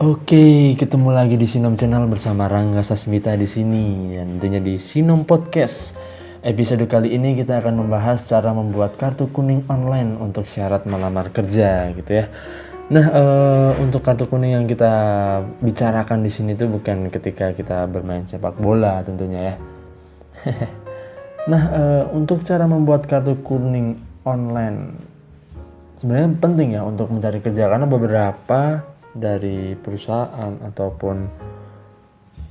Oke, ketemu lagi di Sinom Channel bersama Rangga Sasmita di sini, dan tentunya di Sinom Podcast. Episode kali ini kita akan membahas cara membuat kartu kuning online untuk syarat melamar kerja, gitu ya. Nah, untuk kartu kuning yang kita bicarakan di sini tuh bukan ketika kita bermain sepak bola tentunya ya. Nah, untuk cara membuat kartu kuning online sebenarnya penting ya untuk mencari kerja, karena beberapa dari perusahaan ataupun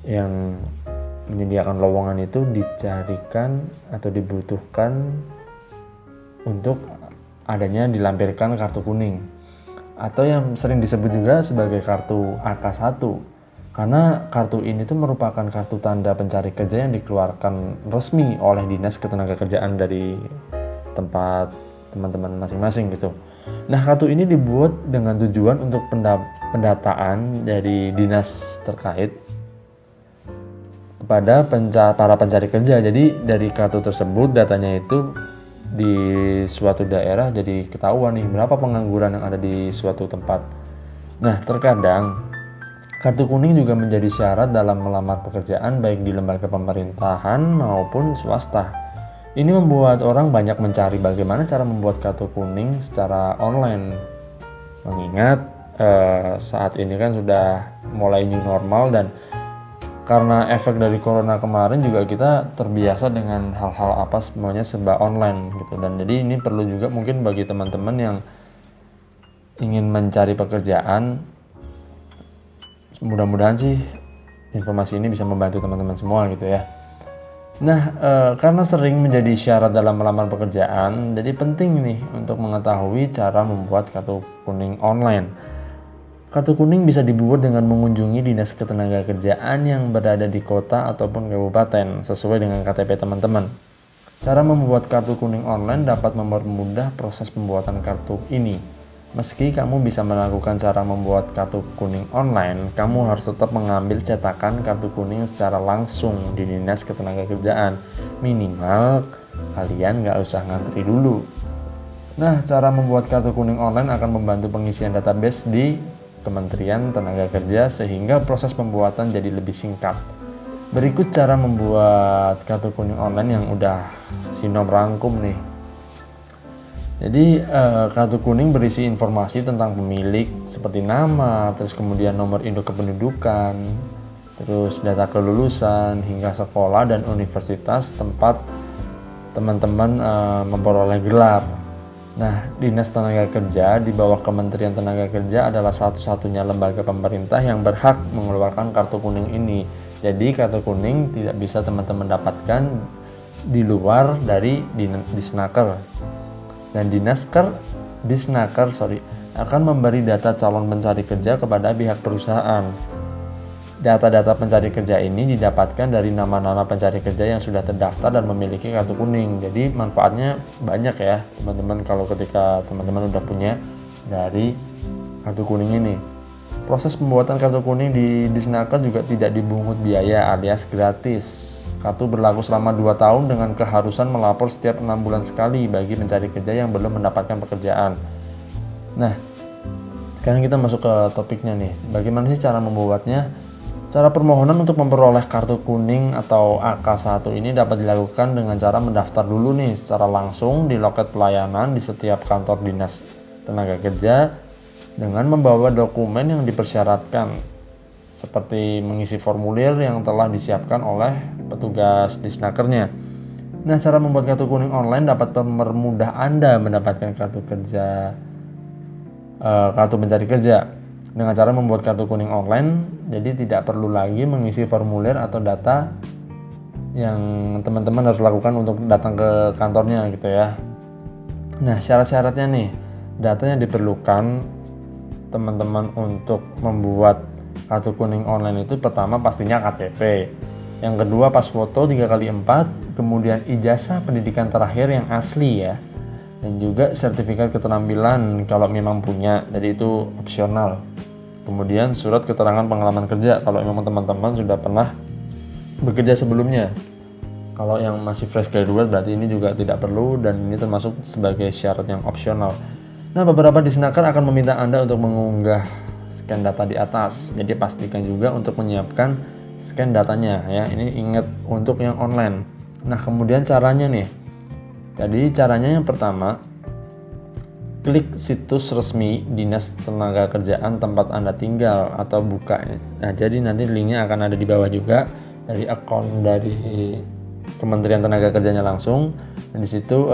yang menyediakan lowongan itu dicarikan atau dibutuhkan untuk adanya dilampirkan kartu kuning, atau yang sering disebut juga sebagai kartu AK1, karena kartu ini tuh merupakan kartu tanda pencari kerja yang dikeluarkan resmi oleh Dinas Ketenagakerjaan dari tempat teman-teman masing-masing gitu. Nah, kartu ini dibuat dengan tujuan untuk pendataan dari dinas terkait kepada para pencari kerja. Jadi dari kartu tersebut datanya itu di suatu daerah jadi ketahuan nih berapa pengangguran yang ada di suatu tempat. Nah, terkadang kartu kuning juga menjadi syarat dalam melamar pekerjaan baik di lembaga pemerintahan maupun swasta. Ini membuat orang banyak mencari bagaimana cara membuat kartu kuning secara online. Mengingat saat ini kan sudah mulai new normal, dan karena efek dari corona kemarin juga kita terbiasa dengan hal-hal apa semuanya serba online gitu. Dan jadi ini perlu juga mungkin bagi teman-teman yang ingin mencari pekerjaan, mudah-mudahan sih informasi ini bisa membantu teman-teman semua gitu ya. Nah, karena sering menjadi syarat dalam melamar pekerjaan, jadi penting nih untuk mengetahui cara membuat kartu kuning online. Kartu kuning bisa dibuat dengan mengunjungi Dinas Ketenagakerjaan yang berada di kota ataupun kabupaten sesuai dengan KTP teman-teman. Cara membuat kartu kuning online dapat mempermudah proses pembuatan kartu ini. Meski kamu bisa melakukan cara membuat kartu kuning online, kamu harus tetap mengambil cetakan kartu kuning secara langsung di Dinas Ketenagakerjaan. Minimal kalian nggak usah ngantri dulu. Nah, cara membuat kartu kuning online akan membantu pengisian database di Kementerian Tenaga Kerja sehingga proses pembuatan jadi lebih singkat. Berikut cara membuat kartu kuning online yang udah Sinom rangkum nih. Jadi kartu kuning berisi informasi tentang pemilik seperti nama, terus kemudian nomor induk kependudukan, terus data kelulusan hingga sekolah dan universitas tempat teman-teman memperoleh gelar. Nah, Dinas Tenaga Kerja di bawah Kementerian Tenaga Kerja adalah satu-satunya lembaga pemerintah yang berhak mengeluarkan kartu kuning ini. Jadi kartu kuning tidak bisa teman-teman dapatkan di luar dari Disnaker. Dan Disnaker akan memberi data calon pencari kerja kepada pihak perusahaan. Data-data pencari kerja ini didapatkan dari nama-nama pencari kerja yang sudah terdaftar dan memiliki kartu kuning. Jadi manfaatnya banyak ya teman-teman kalau ketika teman-teman udah punya dari kartu kuning ini. Proses pembuatan kartu kuning di Disnaker juga tidak dibungut biaya alias gratis. Kartu berlaku selama 2 tahun dengan keharusan melapor setiap 6 bulan sekali bagi pencari kerja yang belum mendapatkan pekerjaan. Nah, sekarang kita masuk ke topiknya nih. Bagaimana sih cara membuatnya? Cara permohonan untuk memperoleh kartu kuning atau AK1 ini dapat dilakukan dengan cara mendaftar dulu nih secara langsung di loket pelayanan di setiap kantor Dinas Tenaga Kerja dengan membawa dokumen yang dipersyaratkan seperti mengisi formulir yang telah disiapkan oleh petugas Disnakernya. Nah, cara membuat kartu kuning online dapat mempermudah Anda mendapatkan kartu pencari kerja. Dengan cara membuat kartu kuning online, jadi tidak perlu lagi mengisi formulir atau data yang teman-teman harus lakukan untuk datang ke kantornya gitu ya. Nah, syarat-syaratnya nih, data yang diperlukan teman-teman untuk membuat kartu kuning online itu pertama pastinya KTP, yang kedua pas foto 3x4, kemudian ijazah pendidikan terakhir yang asli ya, dan juga sertifikat keterampilan kalau memang punya, jadi itu opsional. Kemudian surat keterangan pengalaman kerja kalau memang teman-teman sudah pernah bekerja sebelumnya. Kalau yang masih fresh graduate berarti ini juga tidak perlu, dan ini termasuk sebagai syarat yang opsional. Nah, beberapa Disnaker akan meminta Anda untuk mengunggah scan data di atas. Jadi pastikan juga untuk menyiapkan scan datanya ya. Ini ingat untuk yang online. Nah, kemudian caranya nih. Jadi caranya yang pertama, klik situs resmi Dinas Tenaga Kerjaan tempat Anda tinggal atau buka. Nah, jadi nanti linknya akan ada di bawah juga dari akun dari Kementerian Tenaga Kerjanya langsung. Dan di situ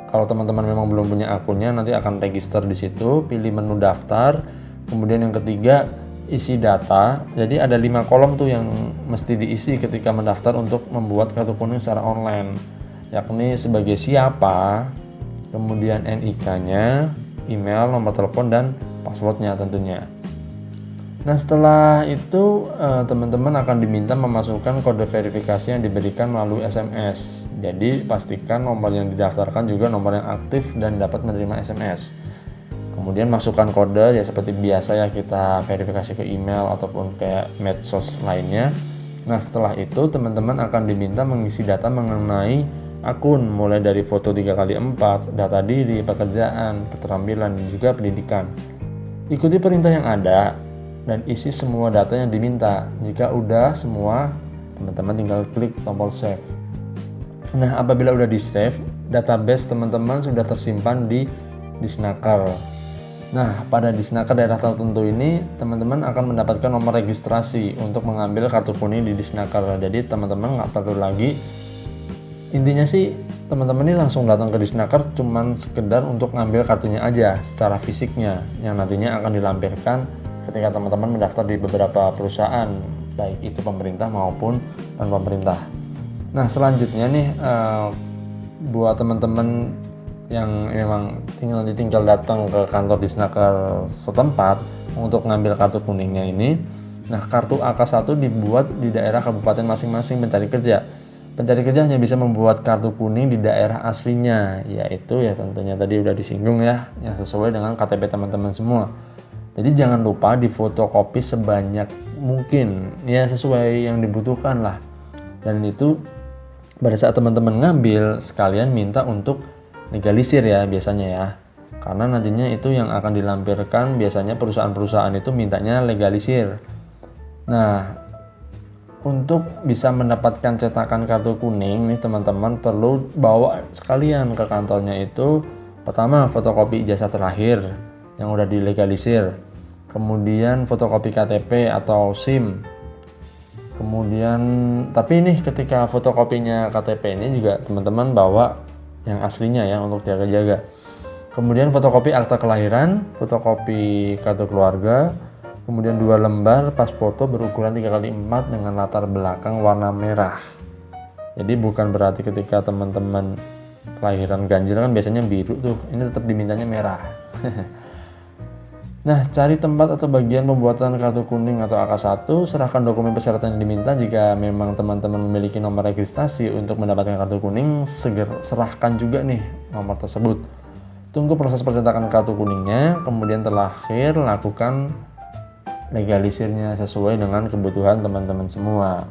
kalau teman-teman memang belum punya akunnya, nanti akan register di situ, pilih menu daftar. Kemudian yang ketiga, isi data. Jadi ada 5 kolom tuh yang mesti diisi ketika mendaftar untuk membuat kartu kuning secara online, yakni sebagai siapa, kemudian NIK-nya, email, nomor telepon, dan passwordnya tentunya. Nah, setelah itu teman-teman akan diminta memasukkan kode verifikasi yang diberikan melalui SMS. Jadi pastikan nomor yang didaftarkan juga nomor yang aktif dan dapat menerima SMS. Kemudian masukkan kode ya seperti biasa ya, kita verifikasi ke email ataupun kayak medsos lainnya. Nah, setelah itu teman-teman akan diminta mengisi data mengenai akun, mulai dari foto 3x4, data diri, pekerjaan, keterampilan, dan juga pendidikan. Ikuti perintah yang ada dan isi semua data yang diminta. Jika udah semua, teman-teman tinggal klik tombol save. Nah, apabila udah di save, database teman-teman sudah tersimpan di Disnaker. Nah, pada Disnaker daerah tertentu ini, teman-teman akan mendapatkan nomor registrasi untuk mengambil kartu kuning di Disnaker. Jadi teman-teman nggak perlu lagi, intinya sih teman-teman ini langsung datang ke Disnaker cuman sekedar untuk ngambil kartunya aja secara fisiknya, yang nantinya akan dilampirkan ketika teman-teman mendaftar di beberapa perusahaan, baik itu pemerintah maupun non-pemerintah. Nah, selanjutnya nih buat teman-teman yang memang tinggal datang ke kantor Disnaker setempat untuk ngambil kartu kuningnya ini, nah kartu AK1 dibuat di daerah kabupaten masing-masing pencari kerja. Pencari kerja hanya bisa membuat kartu kuning di daerah aslinya, yaitu ya tentunya tadi udah disinggung ya, yang sesuai dengan KTP teman-teman semua. Jadi jangan lupa difotokopi sebanyak mungkin, ya sesuai yang dibutuhkan lah. Dan itu pada saat teman-teman ngambil, sekalian minta untuk legalisir ya biasanya ya. Karena nantinya itu yang akan dilampirkan, biasanya perusahaan-perusahaan itu mintanya legalisir. Nah, untuk bisa mendapatkan cetakan kartu kuning nih teman-teman perlu bawa sekalian ke kantornya itu. Pertama, fotokopi ijazah terakhir yang udah dilegalisir, kemudian fotokopi KTP atau SIM, kemudian tapi nih ketika fotokopinya KTP ini juga teman-teman bawa yang aslinya ya untuk jaga-jaga. Kemudian fotokopi akta kelahiran, fotokopi kartu keluarga, kemudian 2 lembar pas foto berukuran 3x4 dengan latar belakang warna merah. Jadi bukan berarti ketika teman-teman kelahiran ganjil kan biasanya biru tuh, ini tetap dimintanya merah. Nah, cari tempat atau bagian pembuatan kartu kuning atau AK1, serahkan dokumen persyaratan yang diminta. Jika memang teman-teman memiliki nomor registrasi untuk mendapatkan kartu kuning, serahkan juga nih nomor tersebut. Tunggu proses percetakan kartu kuningnya, kemudian terakhir lakukan legalisirnya sesuai dengan kebutuhan teman-teman semua.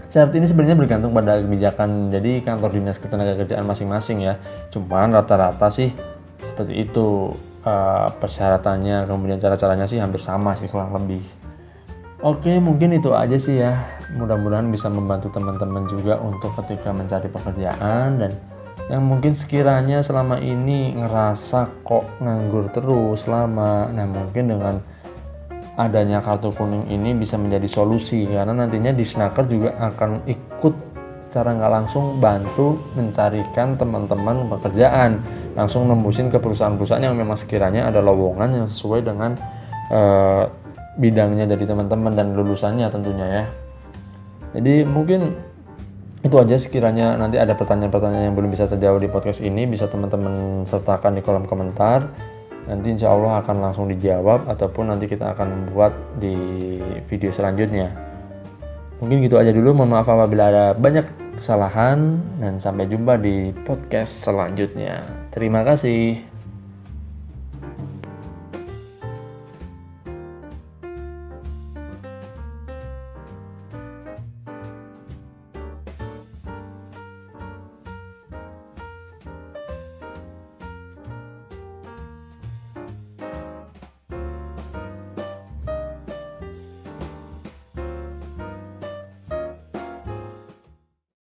Syarat ini sebenarnya bergantung pada kebijakan jadi kantor dinas ketenagakerjaan masing-masing ya. Cuman rata-rata sih seperti itu. Persyaratannya, kemudian cara-caranya sih hampir sama sih kurang lebih. Oke, mungkin itu aja sih ya. Mudah-mudahan bisa membantu teman-teman juga untuk ketika mencari pekerjaan, dan yang mungkin sekiranya selama ini ngerasa kok nganggur terus lama. Nah, mungkin dengan adanya kartu kuning ini bisa menjadi solusi, karena nantinya Disnaker juga akan ikut secara nggak langsung bantu mencarikan teman-teman pekerjaan, langsung nembusin ke perusahaan-perusahaan yang memang sekiranya ada lowongan yang sesuai dengan bidangnya dari teman-teman dan lulusannya tentunya ya. Jadi mungkin itu aja, sekiranya nanti ada pertanyaan-pertanyaan yang belum bisa terjawab di podcast ini bisa teman-teman sertakan di kolom komentar. Nanti insya Allah akan langsung dijawab ataupun nanti kita akan membuat di video selanjutnya. Mungkin gitu aja dulu, mohon maaf apabila ada banyak kesalahan, dan sampai jumpa di podcast selanjutnya. Terima kasih.